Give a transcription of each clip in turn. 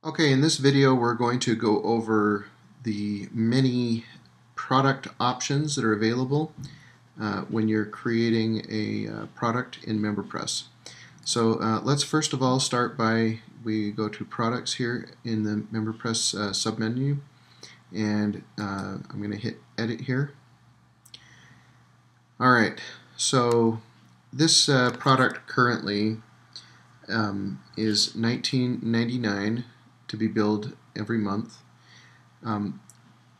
Okay, in this video we're going to go over the many product options that are available when you're creating a product in MemberPress. So let's first of all start by, we go to products here in the MemberPress submenu, and I'm going to hit edit here. Alright, so this product currently is $19.99 to be billed every month.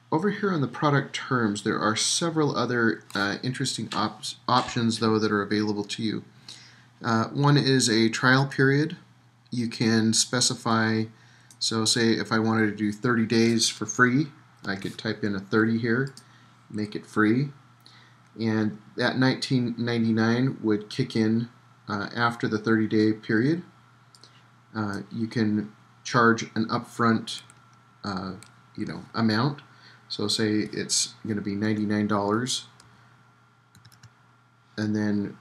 Over here on the product terms, there are several other interesting options though that are available to you. One is a trial period. You can specify, so say if I wanted to do 30 days for free, I could type in a 30 here, make it free, and that $19.99 would kick in after the 30-day period. You can charge an upfront amount. So say it's going to be $99 and then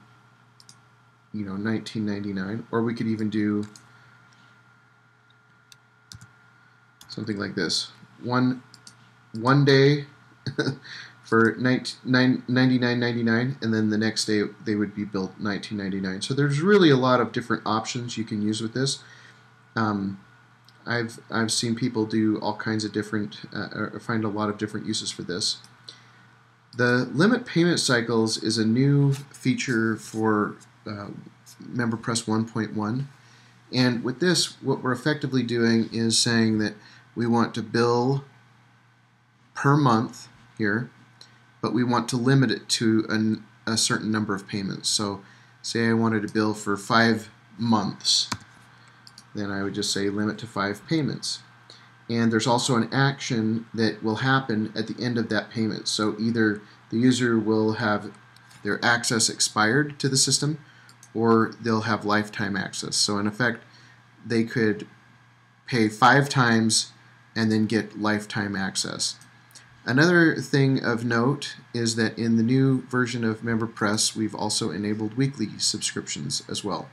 $19.99, or we could even do something like this: one day for $99.99, and then the next day they would be billed $19.99. So there's really a lot of different options you can use with this. I've seen people do all kinds of different, or find a lot of different uses for this. The limit payment cycles is a new feature for MemberPress 1.1, and with this, what we're effectively doing is saying that we want to bill per month here, but we want to limit it to a certain number of payments. So say I wanted to bill for 5 months. Then I would just say limit to 5 payments. And there's also an action that will happen at the end of that payment. So either the user will have their access expired to the system, or they'll have lifetime access. So in effect, they could pay 5 times and then get lifetime access. Another thing of note is that in the new version of MemberPress, we've also enabled weekly subscriptions as well.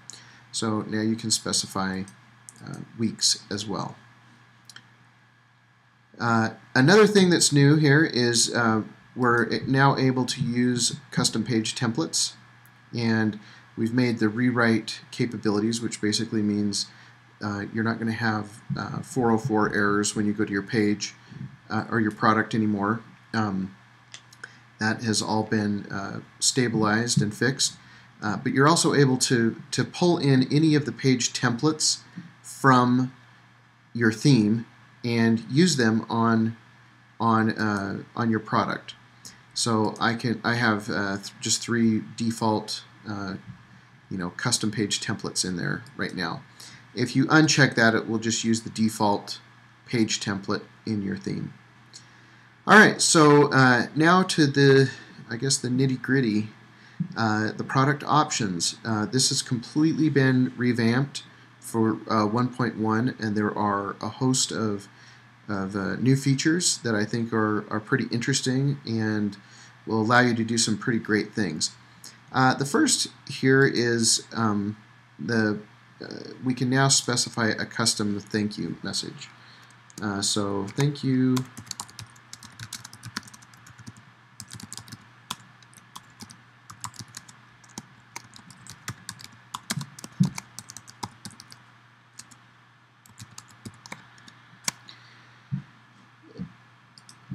So now you can specify weeks as well. Another thing that's new here is we're now able to use custom page templates, and we've made the rewrite capabilities, which basically means you're not going to have 404 errors when you go to your page or your product anymore. That has all been stabilized and fixed. But you're also able to pull in any of the page templates from your theme and use them on your product. So I have just 3 default custom page templates in there right now. If you uncheck that, it will just use the default page template in your theme. Alright, so now to the nitty-gritty, the product options. This has completely been revamped for 1.1, and there are a host of new features that I think are pretty interesting and will allow you to do some pretty great things. The first here is we can now specify a custom thank you message. So thank you.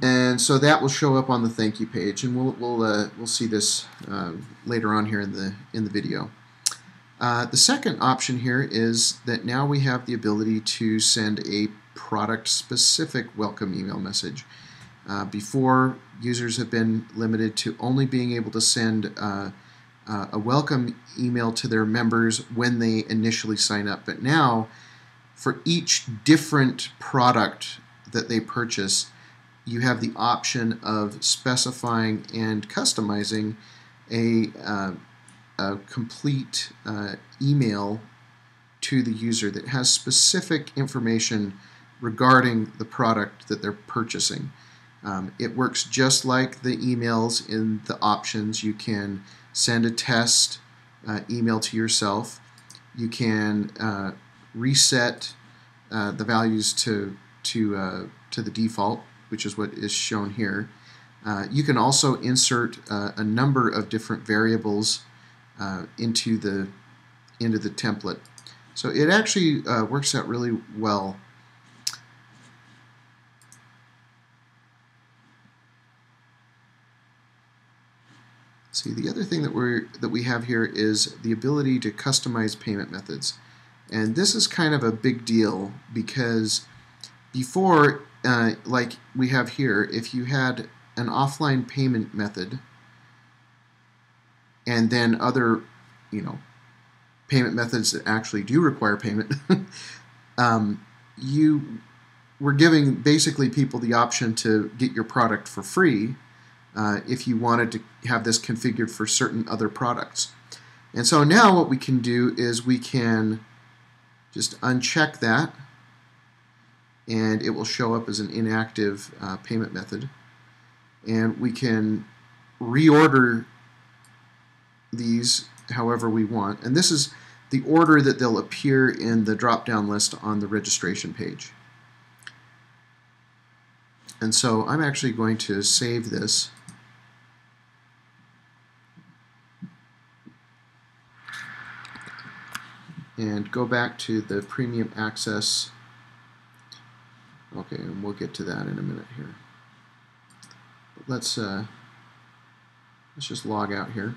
And so that will show up on the thank you page, and we'll see this later on here in the video. The second option here is that now we have the ability to send a product-specific welcome email message. Before, users have been limited to only being able to send a welcome email to their members when they initially sign up. But now, for each different product that they purchase, you have the option of specifying and customizing a complete email to the user that has specific information regarding the product that they're purchasing. It works just like the emails in the options. You can send a test email to yourself. You can reset the values to the default, which is what is shown here. You can also insert a number of different variables into the template. So it actually works out really well. See, the other thing that we have here is the ability to customize payment methods. And this is kind of a big deal because before, like we have here, if you had an offline payment method and then other, payment methods that actually do require payment, you were giving basically people the option to get your product for free if you wanted to have this configured for certain other products. And so now what we can do is we can just uncheck that, and it will show up as an inactive payment method. And we can reorder these however we want. And this is the order that they'll appear in the drop-down list on the registration page. And so I'm actually going to save this. And go back to the premium access. Okay, and we'll get to that in a minute here. But let's just log out here.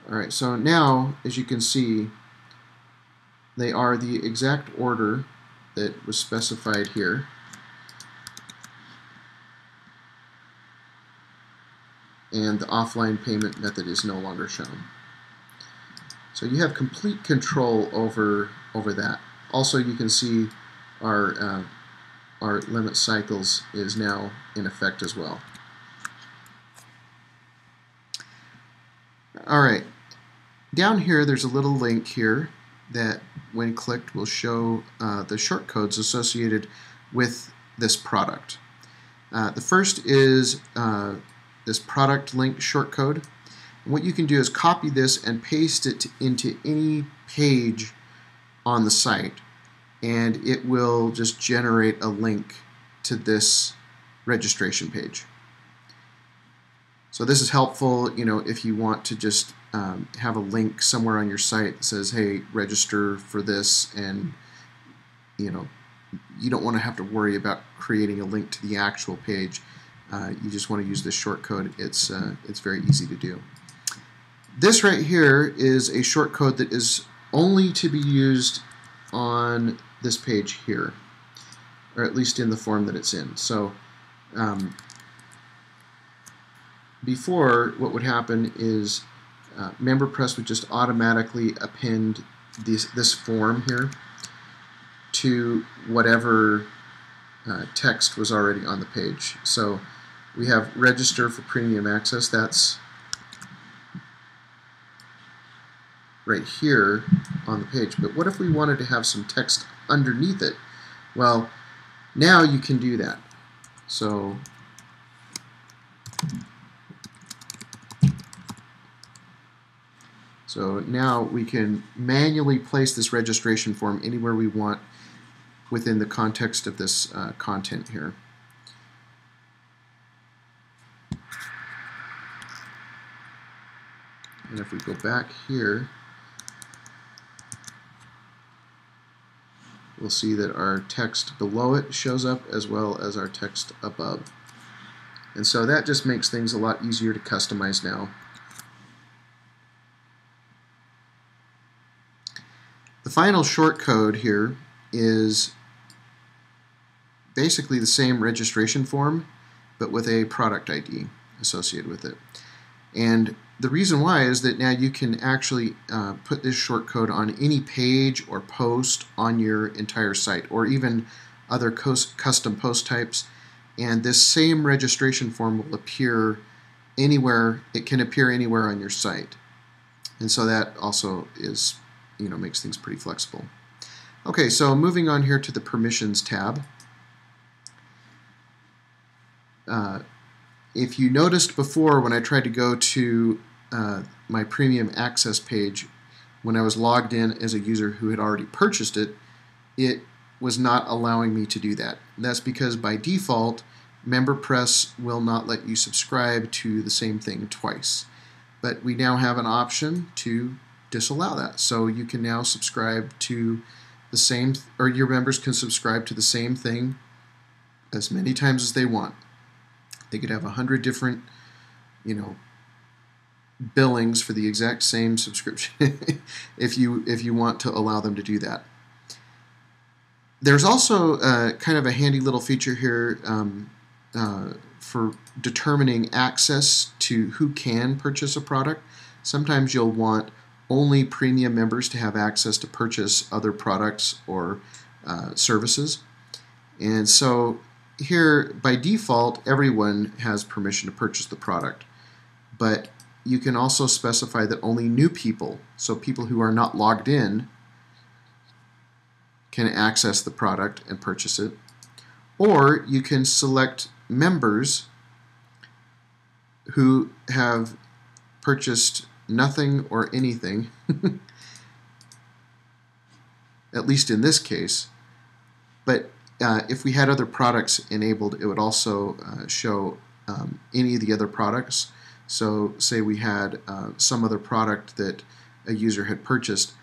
All right, so now, as you can see, they are the exact order that was specified here. And the offline payment method is no longer shown. So you have complete control over that. Also, you can see our limit cycles is now in effect as well. All right, down here there's a little link here that, when clicked, will show the shortcodes associated with this product. The first is this product link shortcode. And what you can do is copy this and paste it into any page on the site, and it will just generate a link to this registration page. So this is helpful, if you want to just have a link somewhere on your site that says, hey, register for this, and you don't want to have to worry about creating a link to the actual page. You just want to use this shortcode. It's very easy to do. This right here is a shortcode that is only to be used on this page here, or at least in the form that it's in. So before, what would happen is MemberPress would just automatically append this form here to whatever text was already on the page. So we have register for premium access. That's right here on the page. But what if we wanted to have some text underneath it? Well, now you can do that. So now we can manually place this registration form anywhere we want within the context of this content here. And if we go back here, we'll see that our text below it shows up as well as our text above. And so that just makes things a lot easier to customize now. The final shortcode here is basically the same registration form, but with a product ID associated with it. And the reason why is that now you can actually put this shortcode on any page or post on your entire site, or even other custom post types, and this same registration form will appear anywhere. It can appear anywhere on your site, and so that also is, makes things pretty flexible. Okay, so moving on here to the permissions tab. if you noticed before when I tried to go to my premium access page, when I was logged in as a user who had already purchased it, it was not allowing me to do that. And that's because by default, MemberPress will not let you subscribe to the same thing twice. But we now have an option to disallow that. So you can now subscribe to the same, or your members can subscribe to the same thing as many times as they want. They could have 100 different, billings for the exact same subscription if you want to allow them to do that. There's also kind of a handy little feature here for determining access to who can purchase a product. Sometimes you'll want only premium members to have access to purchase other products or services. And so here, by default, everyone has permission to purchase the product. But you can also specify that only new people, so people who are not logged in, can access the product and purchase it. Or you can select members who have purchased nothing or anything, at least in this case. But if we had other products enabled, it would also show any of the other products. So say we had some other product that a user had purchased.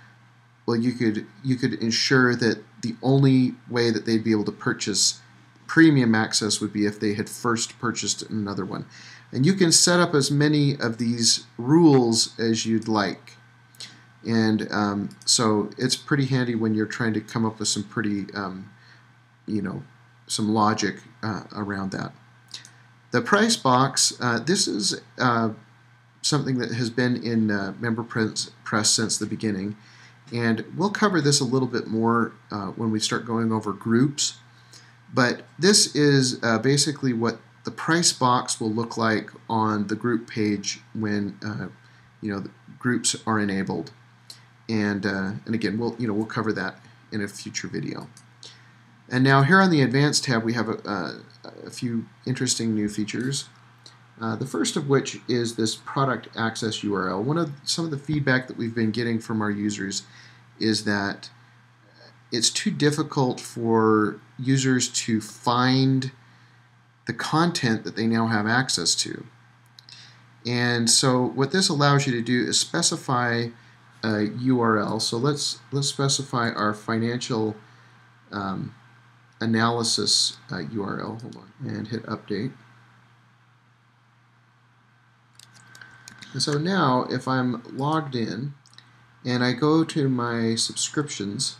Well, you could ensure that the only way that they'd be able to purchase premium access would be if they had first purchased another one. And you can set up as many of these rules as you'd like. And so it's pretty handy when you're trying to come up with some pretty, some logic around that. The price box, this is something that has been in MemberPress since the beginning. And we'll cover this a little bit more when we start going over groups. But this is basically what the price box will look like on the group page when the groups are enabled. And again, we'll cover that in a future video. And now here on the Advanced tab, we have a few interesting new features. The first of which is this product access URL. Some of the feedback that we've been getting from our users is that it's too difficult for users to find the content that they now have access to. And so what this allows you to do is specify a URL. So let's specify our financial analysis URL. Hold on, and hit update. And so now if I'm logged in and I go to my subscriptions,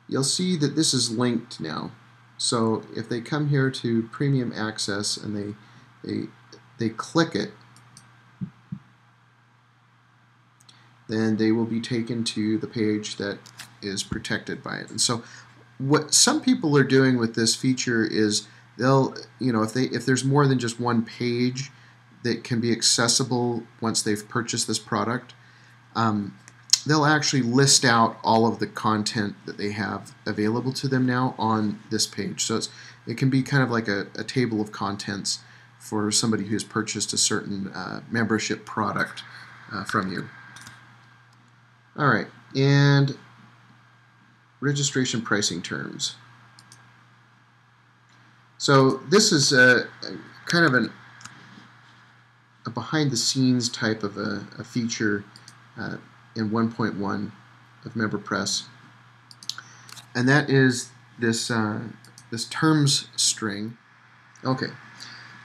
you'll see that this is linked now. So if they come here to Premium Access and they click it, then they will be taken to the page that is protected by it. And so what some people are doing with this feature is they'll, if there's more than just one page that can be accessible once they've purchased this product, they'll actually list out all of the content that they have available to them now on this page. So it can be kind of like a table of contents for somebody who's purchased a certain membership product from you. All right, and registration pricing terms. So this is kind of a behind-the-scenes type of a feature in 1.1 of MemberPress, and that is this this terms string. Okay,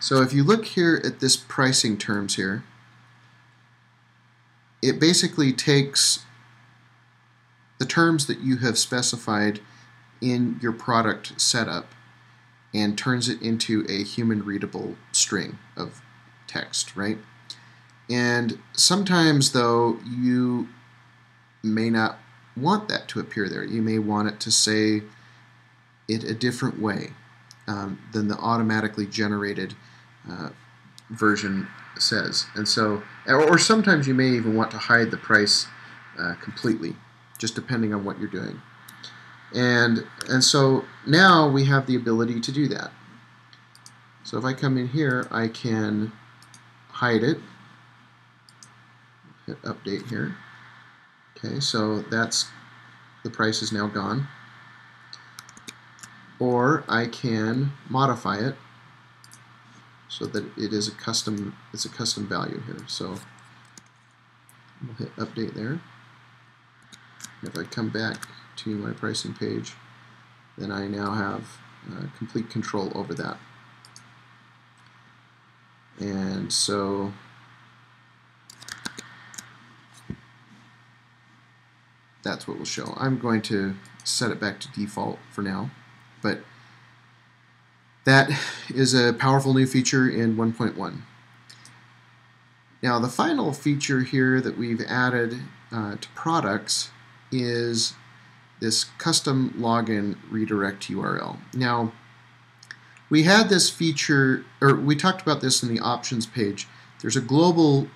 so if you look here at this pricing terms here, it basically takes the terms that you have specified in your product setup and turns it into a human-readable string of text, right? And sometimes, though, you may not want that to appear there. You may want it to say it a different way than the automatically generated version says. And so, or sometimes you may even want to hide the price completely, just depending on what you're doing. And so now we have the ability to do that. So if I come in here, I can hide it. Hit update here. Okay, so that's the price is now gone. Or I can modify it so that it is it's a custom value here. So we'll hit update there. If I come back to my pricing page, then I now have complete control over that. And so that's what we'll show. I'm going to set it back to default for now, but that is a powerful new feature in 1.1. Now the final feature here that we've added to products is this custom login redirect URL. Now we had this feature, or we talked about this in the options page. There's a global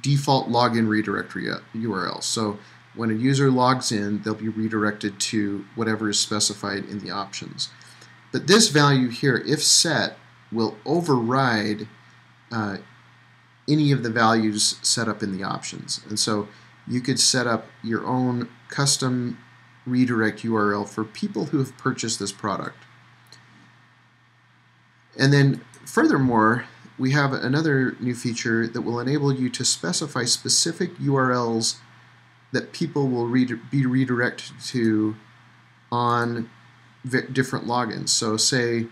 default login redirect URL. So when a user logs in, they'll be redirected to whatever is specified in the options. But this value here, if set, will override any of the values set up in the options. And so you could set up your own custom redirect URL for people who have purchased this product. And then furthermore, we have another new feature that will enable you to specify specific URLs that people will be redirected to on different logins. So say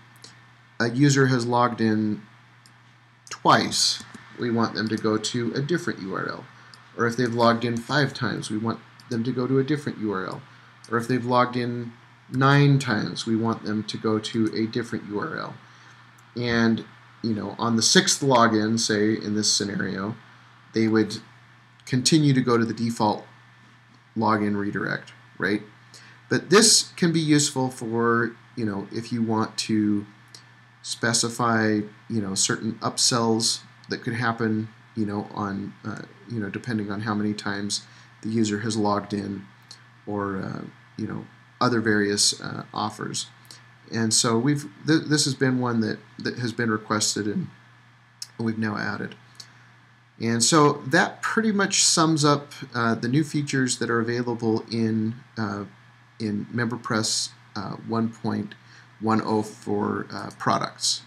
a user has logged in twice, we want them to go to a different URL. Or if they've logged in 5 times, we want them to go to a different URL. Or if they've logged in 9 times, we want them to go to a different URL. And on the 6th login, say in this scenario, they would continue to go to the default login redirect, right? But this can be useful for, if you want to specify, certain upsells that could happen, on, depending on how many times the user has logged in, or, other various offers. And so this has been one that has been requested and we've now added. And so that pretty much sums up the new features that are available in MemberPress 1.10 for products.